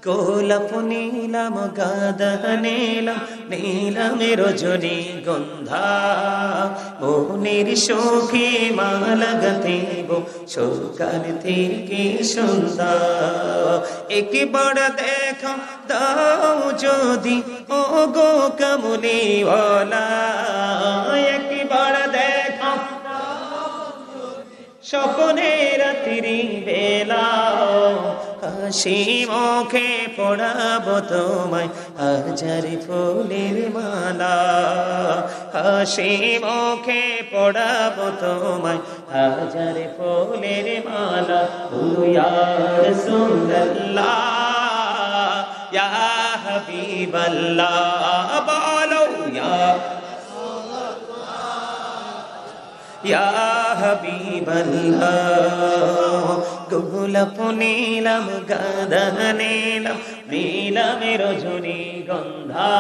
গোলাপ নীলাম গাঁদা নীলাম নীলাম রজনী গন্ধা মনের শোকে মালা গাঁথিব সকাল থেকে সন্ধ্যা একবার দেখা দাও যদি ও গো কামলিওয়ালা একবার দেখা স্বপ্নে রাত্রি বেলা হাসি মুখে পড়াবো তোমায় হাজার ফুলের মালা হাসি মুখে পড়াবো তোমায় হাজার ফুলের মালা ইয়া রাসূলুল্লাহ ইয়া হাবিবাল্লাহ বলো ইয়া হাবিবাল্লাহ গোলাপ নীলাম গাঁদা নীলাম নীলাম রজনী গন্ধা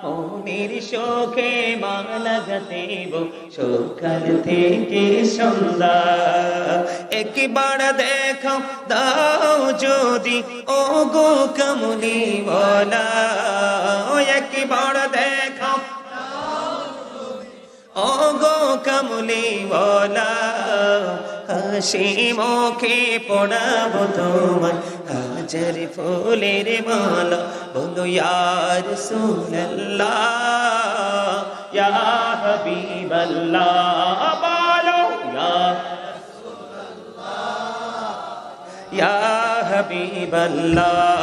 মনের শোকে মালা গাঁথিব সকাল থেকে সন্ধ্যা একবার দেখা দাও যদি ও গো কামলিওয়ালা একবার দেখা ও গো কামলিওয়ালা হাসি মুখে পড়াবো তোমায় হাজার ফুলের মালা বলো ইয়া রাসূলুল্লাহ ইয়া হাবিবাল্লাহ বলো ইয়া হাবিবাল্লাহ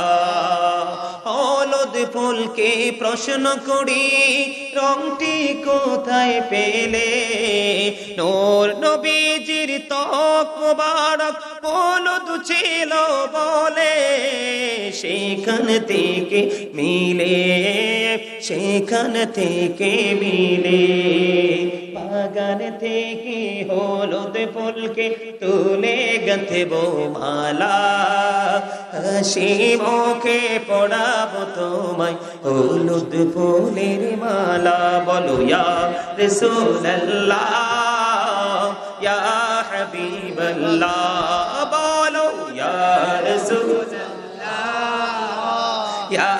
হলুদ ফুলকে প্রশ্ন করি রংটি কোথায় পেলে নূর নবীজির ত্বক মোবারক হলুদ ছিল বলে সেখান থেকে মিলে সেখান থেকে মিলে বাগান থেকে হলুদ ফুলকে তুলে গাঁথব মালা হাসি মুখে পড়াবো তোমায় হলুদ ফুলের মালা বলো ইয়া রাসূলুল্লাহ ইয়া হাবিবাল্লাহ বলো ইয়া রাসূলুল্লাহ ইয়া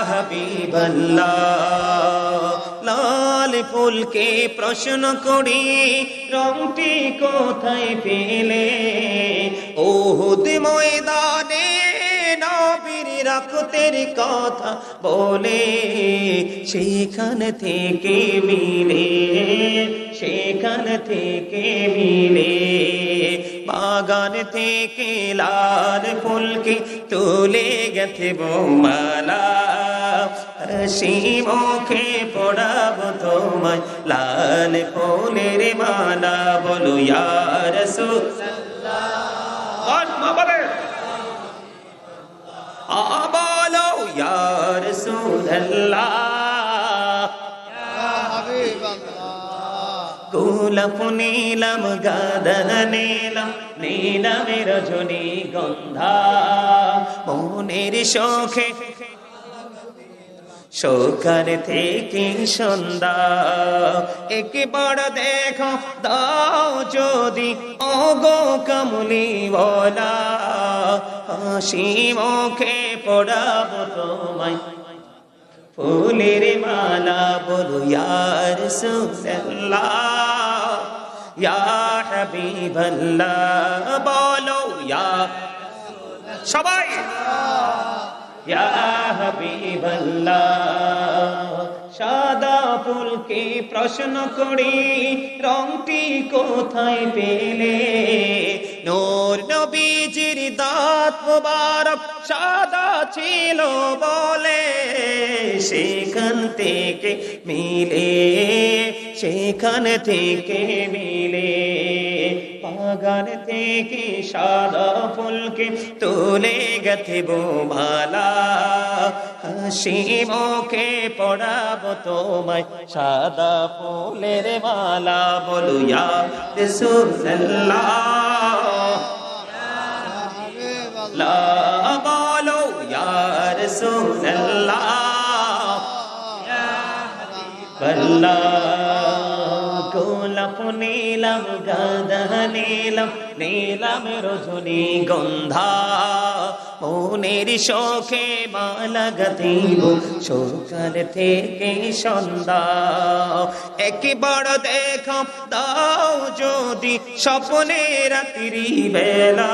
হাবিবাল্লাহ লাল ফুলকে প্রশ্ন করি রংটি কোথায় পেলে উহুদ ময়দানে নবীর রক্তের কথা বলে সেখান থেকে মিলে সেখান থেকে মিলে বাগান থেকে লাল ফুলকে তুলে গাঁথব মালা হাসি মুখে পড়াবো তোমায় লাল ফুলের মালা বলো ইয়া রাসূলুল্লাহ বলো ইয়া রাসূলুল্লাহ ইয়া হাবিবাল্লাহ গোলাপ নীলাম গাঁদা নীলাম নীলাম রজনী গন্ধা মনের শোকে সকাল থেকে সন্ধ্যা একবার দেখো দাও যদি ও গো কামলিওয়ালা হাসি মুখে পড়াবো তোমায় ফুলের মালা বলো ইয়া রাসূলুল্লাহ ইয়া হাবিবাল্লাহ বলো ইয়া সবাই ইয়া হাবিবাল্লাহ সাদা ফুলকে প্রশ্ন করি রংটি কোথায় পেলে নূর নবীজির দাঁত মোবারক সাদা ছিল বলে সেখান থেকে মিলে সেখান থেকে মিলে বাগান থেকে সাদা ফুলকে তুলে গাঁথব মালা হাসি মুখে পড়াবো তোমায় সাদা ফুলের মালা বলো ইয়া রাসূলুল্লাহ লা বলো ইয়া রাসূলুল্লাহ ইয়া হাবিবাল্লাহ গোলাপ গোলাপ নিলাম, গাঁদা নিলাম, নিলাম রজনীগন্ধা। মনের শোকে মালা গাঁথিব সকাল থেকে সন্ধ্যা। একবার দেখা দাও যদি স্বপ্নে রাত্রি বেলা,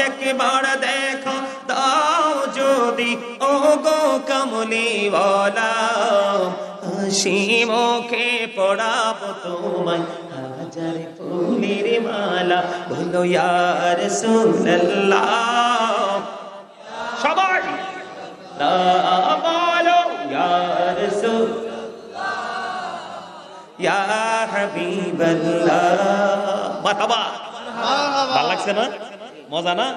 একবার দেখা দাও যদি ও গো কমলিওয়ালা। হাসি মুখে পড়াবো তোমায় হাজার ফুলের মালা, বলো ইয়া রাসূলুল্লাহ। সবাই বলো ইয়া রাসূলুল্লাহ, ইয়া হাবিবাল্লাহ। মারহাবা। ভালো লাগছে না? মজা না?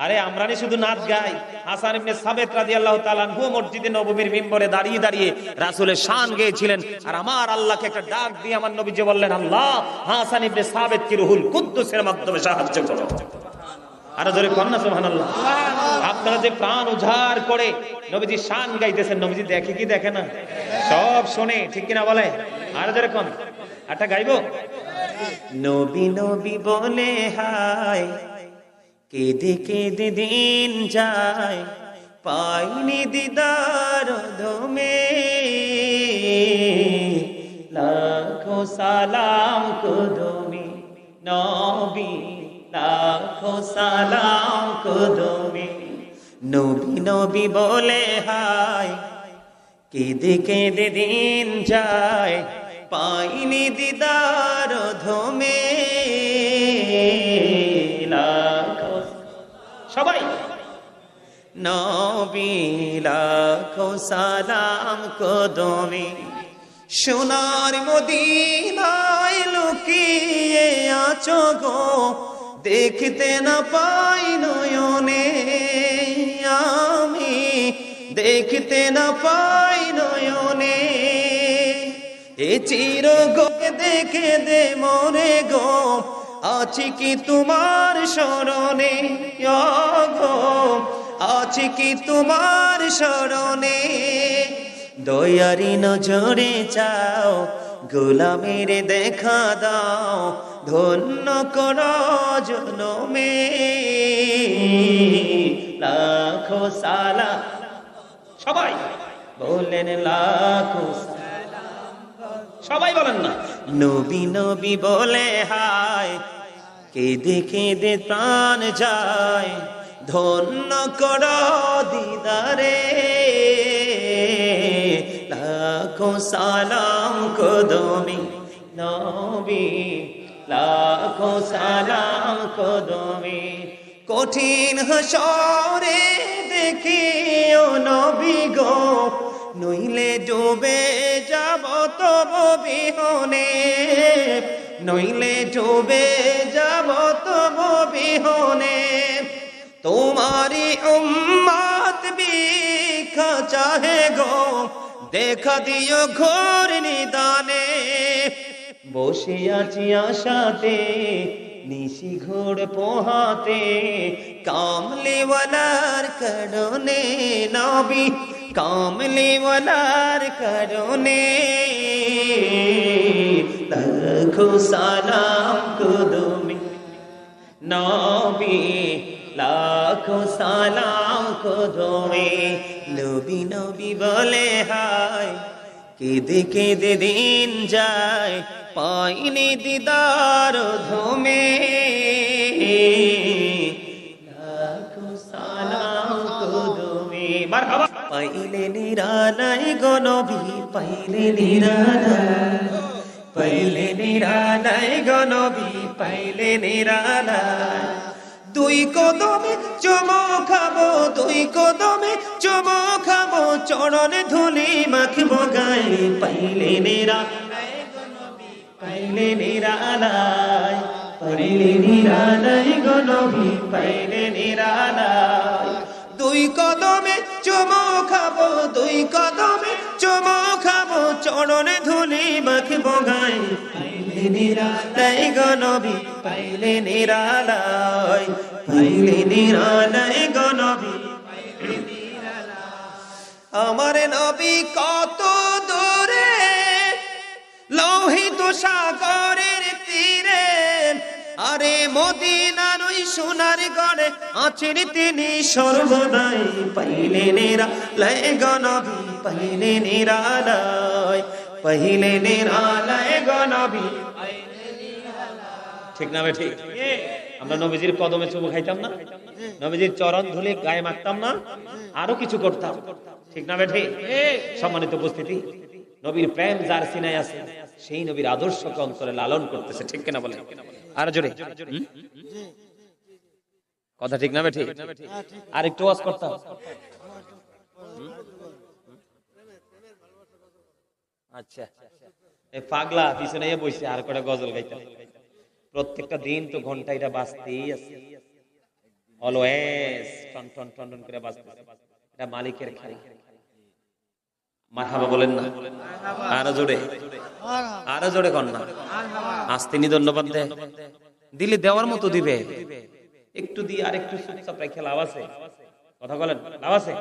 আরে আমরা নি শুধু নাচ গাই। হাসান ইবনে সাবিত রাদিয়াল্লাহু তাআলা আনহু মসজিদে নববীর মিম্বরে দাঁড়িয়ে দাঁড়িয়ে রাসূলের শান গেয়েছিলেন। আর আমার আল্লাহকে একটা ডাক দিয়ে আমার নবীজি বললেন, আল্লাহ হাসান ইবনে সাবিত কি রুহুল কুদ্দুসের মাধ্যমে সাহায্য করো। আরো জোরে কর না সুবহানাল্লাহ। আপনারা যে প্রাণ উজাড় করে নবীজি শান গাইতেছেন, নবীজি দেখে কি দেখে না? সব শোনে, ঠিক কিনা বলে? আরো জোরে কোন একটা গাইবো। নবী নবী বলে হায়, কেঁদে কেঁদে দিন যায়, পাইনি দিদার দমে। লাখো সালাম কুদুমি নবী, লাখো সালাম কুদুমি। নবী নবী বলে হায়, কেঁদে কেঁদে দিন যায়, পাইনি দিদার ধমে। সবাই নবী লাখো সালাম কদমে। সোনার মদিনায় লুকিয়ে আছো গো, দেখতে না পাই নয়নে আমি, দেখতে না পাই নয়নে। এ চির গো দেখে দে মরে গো, আছি কি তোমার শরণে গো, আছি কি তোমার শরণে। দয়ারি নজরে চাও, গোলামের দেখা দাও, ধন্য কর জনমে। লাখো সালাম, সবাই বলেন লাখো সালাম, সবাই বলেন না। নবী নবী বলে হায়, কেঁদে কেঁদে প্রাণ যায়, ধন্য কর দিদারে। লাখো সালাম কদমে নবী, লাখো সালাম কদমে। কঠিন হাসরে দেখিও নবী গো, নইলে ডুবে যাব তব বিহনে, নইলে ডুবে যাব তব বিহনে। তোমারি উম্মত ভিক্ষা চাহে গো, দেখা দিও ঘোর নিদানে। বসে আছি আশাতে নিশি ঘোর পোহাতে, কামলিওয়ালার কারণে নবী, কামলিওয়ালার কারণে। লাখো সালাম কুদুমি নবী, লাখো সালাম কুদুমি। নবী নবী বলে হায়, কেঁদে কেঁদে দিন যায়, পাইনি দিদার ধমে। লাখো সালাম কুদুমি। মারহাবা। পাইলে নিরালাই গো নবী, পাইলে নিরালাই, পাইলে নিরালাই গো নবী, পাইলে নিরালাই। দুই কদমে চুমো খাবো, দুই কদমে চুমো খাবো, চরণে ধুলি মাখবো গায়ে। পাইলে নিরালাই গো নবী, পাইলে নিরালাই, পাইলে নিরালাই গো নবী, পাইলে নিরালাই। দুই কদমে চুমো খাবো, দুই কদমে চুমো খাবো, চরণে ধুলি মাখবো গায়ে। পাইলে নিরালাই গো নবী, পাইলে নিরালাই, পাইলে নিরালাই গো নবী, পাইলে নিরালাই। আমার নবী কত দূরে, লোহিত সাগরের তীরে, আরে মদিনার ওই সোনার গড়ে আছেন তিনি সর্বদাই। পাইলে নিরালয় গো নবী, পাইলে নিরালয়, পাইলে নিরালয় গো নবী। ঠিক না ঠিক? আমরা নবীজির কদমে চুমু খাইতাম না, নবীজির চরণ ধুলি গায়ে মাখতাম না, আরো কিছু করতাম। ঠিক না ঠিক? সম্মানিত উপস্থিতি, নবীর প্রেম যার সিনায় আছে সেই নবীর আদর্শকে অন্তরে লালন করতেছে। ঠিক কিনা বলেন? আরো জোরে কথা। ঠিক না ঠিক? আর একটু ওয়াজ করতাম। আচ্ছা, এই পাগলা পিছনে বসে আর কটা গজল গাইতাম। প্রত্যেকটা দিন তো ঘন্টা এটা বাজতেই আছে, অলওয়েজ টন টন টন টন করে বাজতেছে। এটা মালিকের খেলা। মারহাবা বলেন না? আরো জোরে, আরো জোরে কর না। আজ তিনি ধন্যবাদ দেয়, দিলে দেওয়ার মতো দিবে। একটু দিয়ে আর একটু চুপচাপ রেখে লাভ আছে? কথা বলেন, লাভ আছে?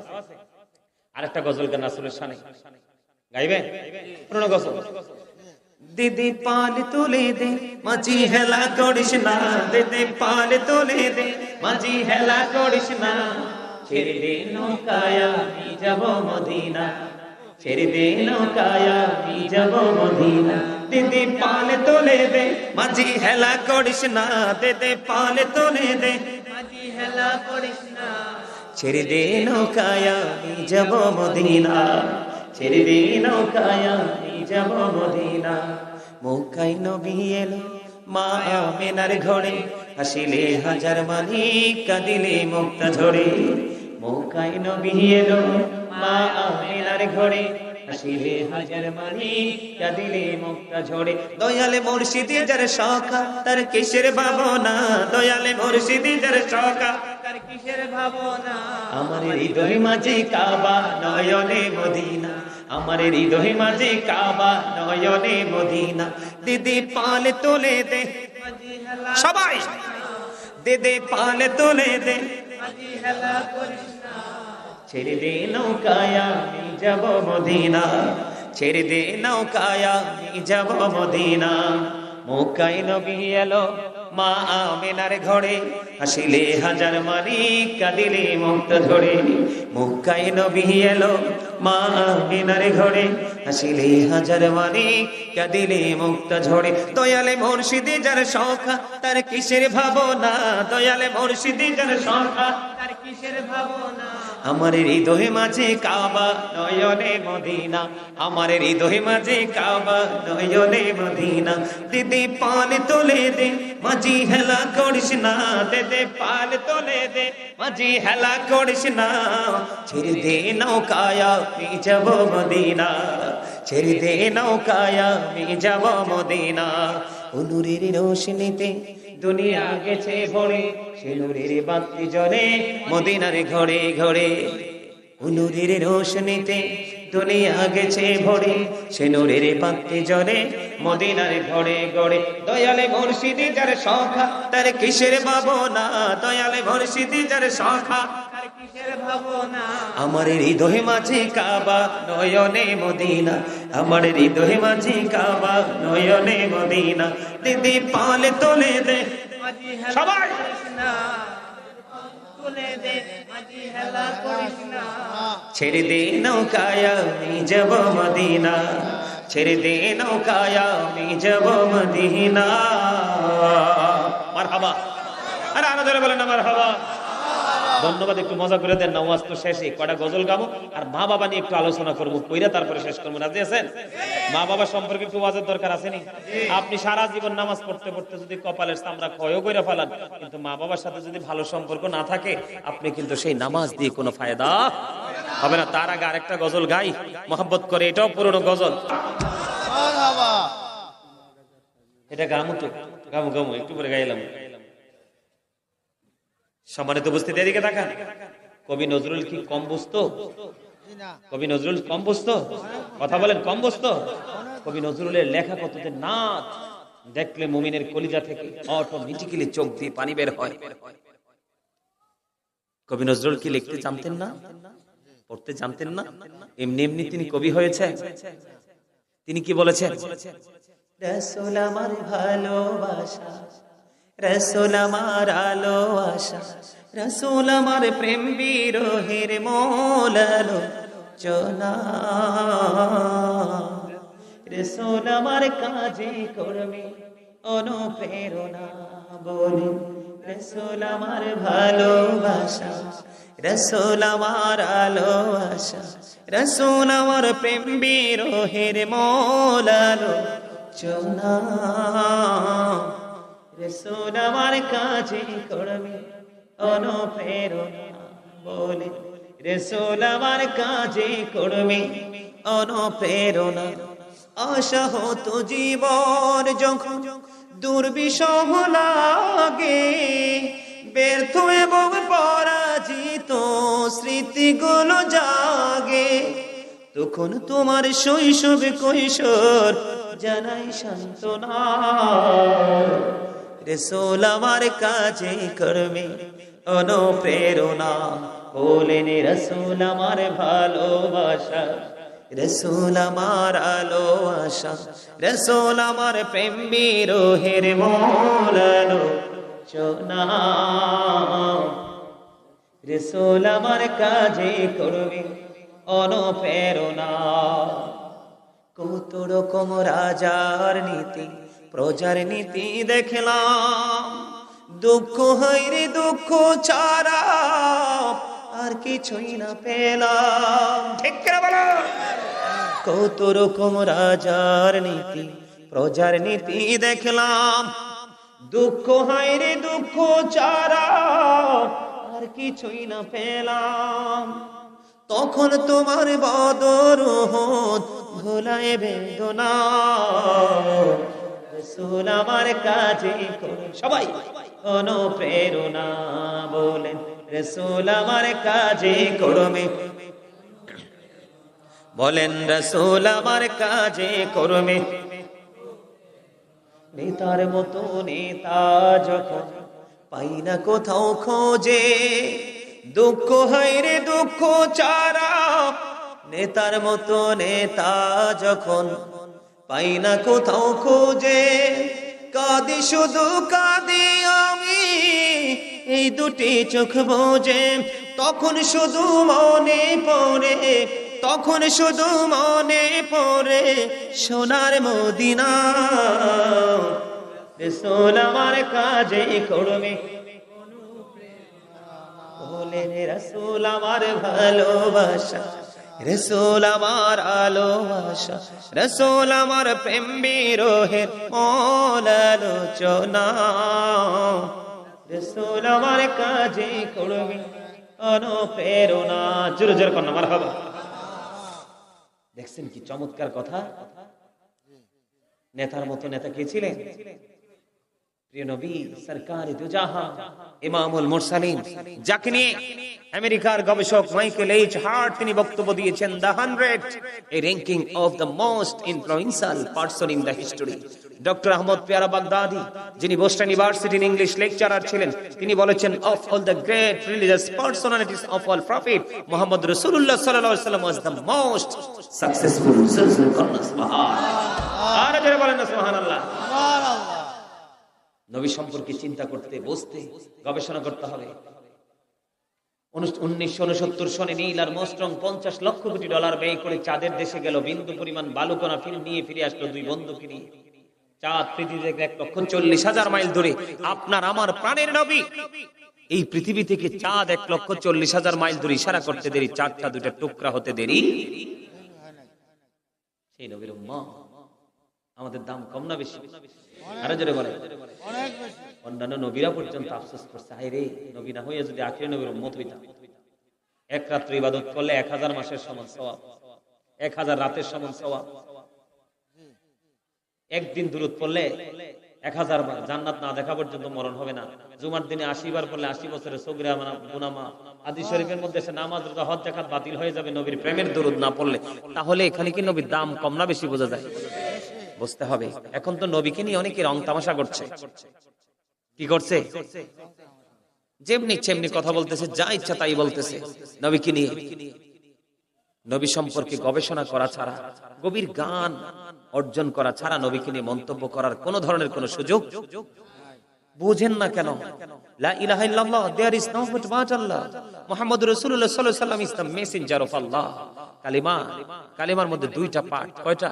আরেকটা গজল গান রাসূলের শানে গাইবেন? পুরনো গজল। দিদি পাল তুলে দে মাঝি হেলা করিস না, দিদি পাল তুলে দে মাঝি হেলা করিস না, ছেড়ে দে নৌকায় আমি যাব মদিনা, ছেড়ে দে নৌকায় আমি যাব মদিনা। দিদি পাল তুলে দে মাঝি হেলা করিস না, দিদি পাল তুলে দে মাঝি হেলা করিস না, ছেড়ে দে নৌকায় আমি যাব মদিনা, ছেড়ে দে নৌকায় আমি যাব মদিনা। মক্কায় নবী এলো মা আমেনার ঘরে, হাসিলে হাজার মানি কাঁদিলে মুক্তা ঝরে। মক্কায় নবী এলো মা আমেনার ঘরে, হাসিলে হাজার মানি কাঁদিলে মুক্তা ঝরে। দয়ালে মুর্শিদি যার সখা তার কিসের ভাবনা, দয়ালে মুর্শিদি যার সখা তার কিসের ভাবনা। আমার হৃদয় মাঝে কাবা নয়নে মদিনা, আমার হৃদয় মাঝে কাবা নয়নে মদিনা। দিদি পাল তোলে দে সবাই, দিদি পাল তোলে দে মাঝি হেলা করিস না, ছেড়ে দে নৌকায় আমি যাব মদিনা, ছেড়ে দে নৌকায় আমি যাব মদিনা। মক্কায় নবী এলো মা আমেনার ঘরে, হাসিলে হাজার মানি কাঁদিলে মুক্তা ঝরে। মক্কায় নবী এলো মা আমেনার ঘরে, হাসিলে হাজার মানি কাঁদিলে মুক্তা ঝরে। দয়ালে মুর্শিদি যার সখা তার কিসের ভাবনা, দয়ালে মুর্শিদি যার সখা তার কিসের ভাবনা। আমার হৃদয় মাঝে কাবা নয়নে মদিনা, আমার হৃদয় মাঝে কাবা নয়নে মদিনা। দিদি পাল তোলে দে মাঝি হেলা করিস না, দিদি পাল তোলে দে মাঝি হেলা করিস না, ছেড়ে দে নৌকায় আমি যাব মদিনা, ছেড়ে দে নৌকায় আমি যাব মদিনা। নূরের রোশনীতে দুনিয়া গেছে ভরে, সে নূরের বাতি জ্বলে মদিনার ঘরে ঘরে। নূরের রোশনীতে দুনিয়া গেছে ভরে, সে নূরের বাতি জ্বলে মদিনার ঘরে ঘরে। দয়ালে মুর্শিদি যার সখা তার কিসের ভাবনা, দয়ালে মুর্শিদি যার সখা তার কিসের ভাবনা। আমার হৃদয় মাঝে কাবা নয়নে মদিনা, আমার হৃদয় মাঝে কাবা নয়নে মদিনা। দিদি পাল তোলে দে সবাই, ছেড়ে দে নৌকায় আমি যাব মদিনা, ছেড়ে দে নৌকায় আমি যাব মদিনা। মারহাবা, আরে আমাদের বলেন না মারহাবা। ধন্যবাদ। একটু মজা করে দেন না, ওয়াজ তো শেষে কটা গজল গাবো আর মা বাবা নিয়ে একটু আলোচনা করবো, কইরা তারপরে শেষ করবো। রাজি আছেন? মা বাবা সম্পর্কে একটু ওয়াজের দরকার আসেনি? আপনি সারা জীবন নামাজ পড়তে পড়তে যদি কপালের চামড়া ক্ষয় করে ফেলান, কিন্তু মা বাবার সাথে যদি ভালো সম্পর্ক না থাকে, আপনি কিন্তু সেই নামাজ দিয়ে কোনো ফায়দা হবে না। তার আগে আরেকটা গজল গাই মহব্বত করে, এটাও পুরনো গজল। এটা গামু তো গামু গামু একটু পরে গাইলাম। সম্মানিত উপস্থিতি, এদিকে তাকান। কবি নজরুল কি কম বুঝতো? কবি নজরুল কম বুঝতো? কথা বলেন, কম বুঝতো? কবি নজরুলের লেখা কতদিন নাথ, দেখলে মুমিনের কলিজা থেকে অটোমেটিক্যালি চোখ দিয়ে পানি বের হয়। কবি নজরুল কি লিখতে জানতেন না? পড়তে জানতেন না? এমনি এমনি তিনি কবি হয়েছে? তিনি কি বলেছেন? রাসূল আমার ভালোবাসা, রাসূল আমার আলো আশা, রাসূল আমার প্রেম বিরহের মূল আলোচনা, রাসূল আমার কাজে কর্মে অনুপ্রেরণা, বলি রাসূল আমার ভালোবাসা, রাসূল আমার আলো আশা, রাসূল আমার প্রেম বিরহের মূল আলোচনা, রাসূল আমার কাজে কর্মে অনুপ্রেরণা, বলে রাসূল আমার কাজে কর্মে অনুপ্রেরণা। আশা হতো জীবন যখন দুর্বিষহ লাগে, ব্যর্থ এবং পরাজিত স্মৃতিগুলো জাগে, তখন তোমার শৈশব কৈশোর জানাই সান্ত্বনা, রাসূল আমার কাজে কর্মে অনুপ্রেরণা, বলেন রাসূল আমার ভালোবাসা, রাসূল আমার আলো আশা, রাসূল আমার প্রেম বিরহের মূল আলোচনা, রাসূল আমার কাজে করবে অনুপ্রেরণা। কত রকম রাজার নীতি প্রজার নীতি দেখলাম, দুঃখ হয় রে দুঃখ ছাড়া আর কিছুই না পেলাম, ঠিক করে বলো। কত রকম রাজার নীতি প্রজার নীতি দেখলাম, দুঃখ হয় রে দুঃখ ছাড়া আর কিছুই না পেলাম, তখন তোমার বদর উহুদ ভোলায় বেদনা, রাসূল আমার কাজে করে সবাই অনুপ্রেরণা, বলেন রাসূল আমার কাজে করবে, বলেন রাসূল আমার কাজে করবে। নেতার মতো নেতা যখন পাই না কোথাও খোঁজে, দুঃখ হয় রে দুঃখ ছাড়া, নেতার মতো নেতা যখন পাই না কোথাও খোঁজে, কাঁদি শুধু কাঁদি আমি এই দুটি চোখ বোঝে, তখন শুধু মনে পড়ে, তখন শুধু মনে পড়ে সোনার মদিনা, রাসূল আমার কাজে করবে, বলেন রাসূল আমার ভালোবাসা, রাসূল আমার আলো আশা, রাসূল আমার প্রেম বিরহের মূল আলোচনা, রাসূল আমার কাজে করবে অনুপ্রেরণা। জোরে জোরে কন্যা মারহাবা। দেখছেন কি চমৎকার কথা। নেতার মতো নেতা কে ছিলেন? প্রিয় নবী সরকার দুজাহান ইমামুল মুরসালিন, যাকে নিয়ে আমেরিকার গবেষক মাইকেল এইচ হার্ট তিনি বক্তব্য দিয়েছেন, the 100 a ranking of the most influential person in the history. Doctor Ahmad Pyara Baghdadi, যিনি বোস্টন ইউনিভার্সিটির ইংলিশ লেকচারার ছিলেন, তিনি বলেছেন, of all the great religious personalities of all prophet Muhammad রাসূলুল্লাহ সাল্লাল্লাহু আলাইহি ওয়াসাল্লাম ওয়াজ দ্য মোস্ট সাকসেসফুল। সুবহানাল্লাহ, আর যারা বলেন না সুবহানাল্লাহ। নবী সম্পর্কে চিন্তা করতে, বসতে, গবেষণা করতে হবে। 1969 সনে Neil Armstrong 50 lakh crore dollar ব্যয় করে চাঁদের দেশে গেল, বিন্দু পরিমাণ বালুকণা নিয়ে ফিরে আসলো দুই বন্ধুকে নিয়ে। চাঁদ পৃথিবী থেকে 1,40,000 মাইল দূরে। আপনার আমার প্রাণের নবী এই পৃথিবী থেকে চাঁদ 1,40,000 মাইল দূরে, ইশারা করতে দেরি, চাঁদটা দুইটা টুকরা হতে দেরি। সেই নবীর উম্মাহ আমাদের দাম কম না বেশি? আরো জোরে বলে। অন্যান্য নবীরা পর্যন্ত আফসোস করছে, হায় রে, নবী না হয়ে যদি আখিরি নবীর উম্মত হইতাম। এক রাত্র ইবাদত করলে 1000 মাসের সমান সওয়াব, 1000 রাতের সমান সওয়াব। একদিন দুরূদ পড়লে 1000 বার। জান্নাত না দেখা পর্যন্ত মরণ হবে না। জুমার দিনে 80 বার পড়লে 80 বছরের সগীরা গুনাহ মাফ। হাদিস শরীফের মধ্যে সে নামাজ রোজা হজ যাকাত বাতিল হয়ে যাবে নবীর প্রেমের দুরূদ না পড়লে। তাহলে এখানে কি নবীর দাম কম না বেশি বোঝা যায়? বুঝতে হবে। এখন তো নবীকে নিয়ে অনেকে রং তামাশা করছে। কি করছে? যেমনি চেমনি কথা বলতেছে, যা ইচ্ছা তাই বলতেছে নবীকে নিয়ে। নবী সম্পর্কে গবেষণা করা ছাড়া, গভীর জ্ঞান অর্জন করা ছাড়া নবীকে নিয়ে মন্তব্য করার কোন ধরনের কোন সুযোগ বুঝেন না কেন? লা ইলাহা ইল্লাল্লাহ, দেয়ার ইজ নো বাট আল্লাহ, মুহাম্মদুর রাসূলুল্লাহ সাল্লাল্লাহু আলাইহি ওয়াসাল্লাম ইজ দ্য মেসেঞ্জার অফ আল্লাহ। কালিমা, কালিমার মধ্যে দুইটা পার্ট। কয়টা?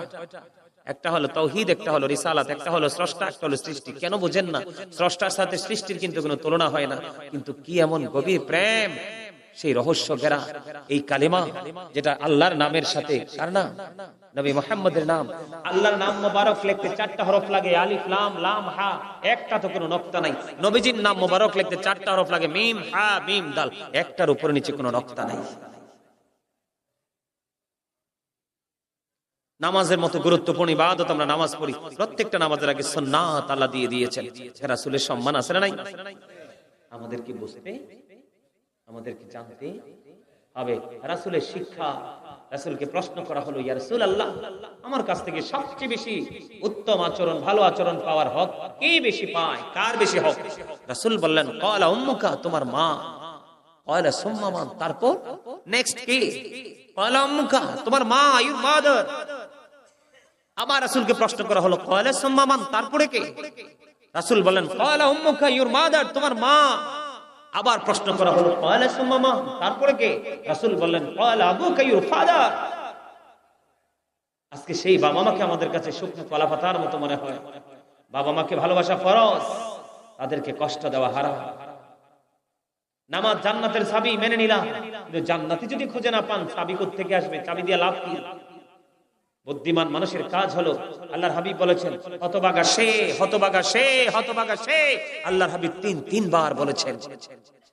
একটা হলো তাওহীদ, একটা হলো রিসালাত, একটা হলো স্রষ্টা, একটা হলো সৃষ্টি। কেন বুঝেন না? স্রষ্টার সাথে সৃষ্টির কিন্তু কোনো তুলনা হয় না। কিন্তু কি এমন গভীর প্রেম, সেই রহস্য ঘেরা এই কালিমা, যেটা আল্লাহর নামের সাথে, কার নাম? নবী মুহাম্মদের নাম। আল্লাহর নাম মোবারক লিখতে 4টা হরফ লাগে, আলিফ লাম লাম হা, একটা তো কোনো নক্তা নাই। নবীজির নাম মোবারক লিখতে 4টা হরফ লাগে, মিম হা মিম দাল, একটার উপরে নিচে কোনো নক্তা নাই। নামাজের মতো গুরুত্বপূর্ণ ইবাদত আমরা নামাজ পড়ি, প্রত্যেকটা নামাজের আগে সুন্নাত আল্লাহ দিয়ে দিয়েছেন। রাসূলের সম্মান আছে না নাই? আমাদেরকে বুঝতে, আমাদেরকে জানতে হবে রাসূলের শিক্ষা। রাসূলকে প্রশ্ন করা হলো, ইয়া রাসূলুল্লাহ, আমার কাছ থেকে সবচেয়ে বেশি উত্তম আচরণ, ভালো আচরণ পাওয়ার হক কে বেশি পায়? কার বেশি হক? রাসূল বললেন, ক্বালা উম্মুকা, তোমার মা। ক্বালা সুম্মা মান, তারপর নেক্সট কে? ক্বালা উম্মুকা, তোমার মা, ইউর মাদার। আবার রাসূলকে প্রশ্ন করা হলো, ক্বালা সুম্মা মান, তারপরে কে? রাসূল বলেন, ক্বালা উম্মুকা ইউর মাদার, তোমার মা। আবার প্রশ্ন করা হলো, ক্বালা সুম্মা মান, তারপরে কে? রাসূল বললেন, ক্বালা আবুকা ইউর ফাদার। আজকে সেই বাবা মাকে আমাদের কাছে শুকনো কলা পাতার মতো মনে হয়। বাবা মাকে ভালোবাসা ফরজ, তাদেরকে কষ্ট দেওয়া হারাম। নামাজ জান্নাতের চাবি, মেনে নিলাম, কিন্তু জান্নাতি যদি খুঁজে না পান, চাবি কোথা থেকে আসবে? চাবি দিয়ে লাভ কি? বুদ্ধিমান মানুষের কাজ হলো, আল্লাহর হাবিব বলেছেন, হতভাগা সে, হতভাগা সে, হতভাগা সে। আল্লাহর হাবিব তিনবার বলেছেন।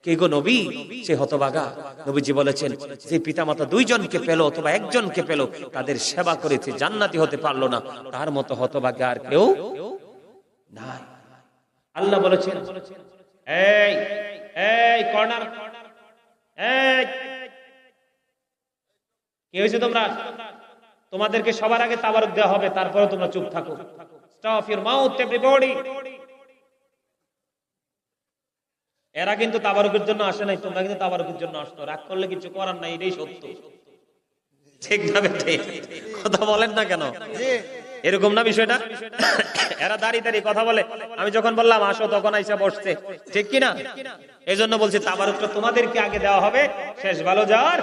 কে গো নবী সে হতভাগা? নবীজি বলেছেন, যে পিতামাতা দুইজনকে পেল অথবা একজনকে পেল, তাদের সেবা করেছে, জান্নাতি হতে পারলো না, তার মতো হতভাগা আর কেউ নাই। আল্লাহ বলেছেন, এই এই কর্নার, এই কি হয়েছে তোমরা? তোমাদেরকে সবার আগে তাবারুক দেওয়া হবে, তারপরে তোমরা চুপ থাকো। Stop your mouth everybody. এরা কিন্তু তাবারুকের জন্য আসে নাই, তোমরা কিন্তু তাবারুকের জন্য আসতো। রাগ করলে কিছু করার নাই, এটাই সত্য। ঠিক না বেটে? কথা বলেন না কেন? এরকম না বিষয়টা? এরা দাঁড়িয়ে দাঁড়িয়ে কথা বলে, আমি যখন বললাম আসো তখন আইসা বসছে, ঠিক কিনা? এই জন্য বলছি তাবারুকটা তোমাদেরকে আগে দেওয়া হবে, শেষ ভালো যার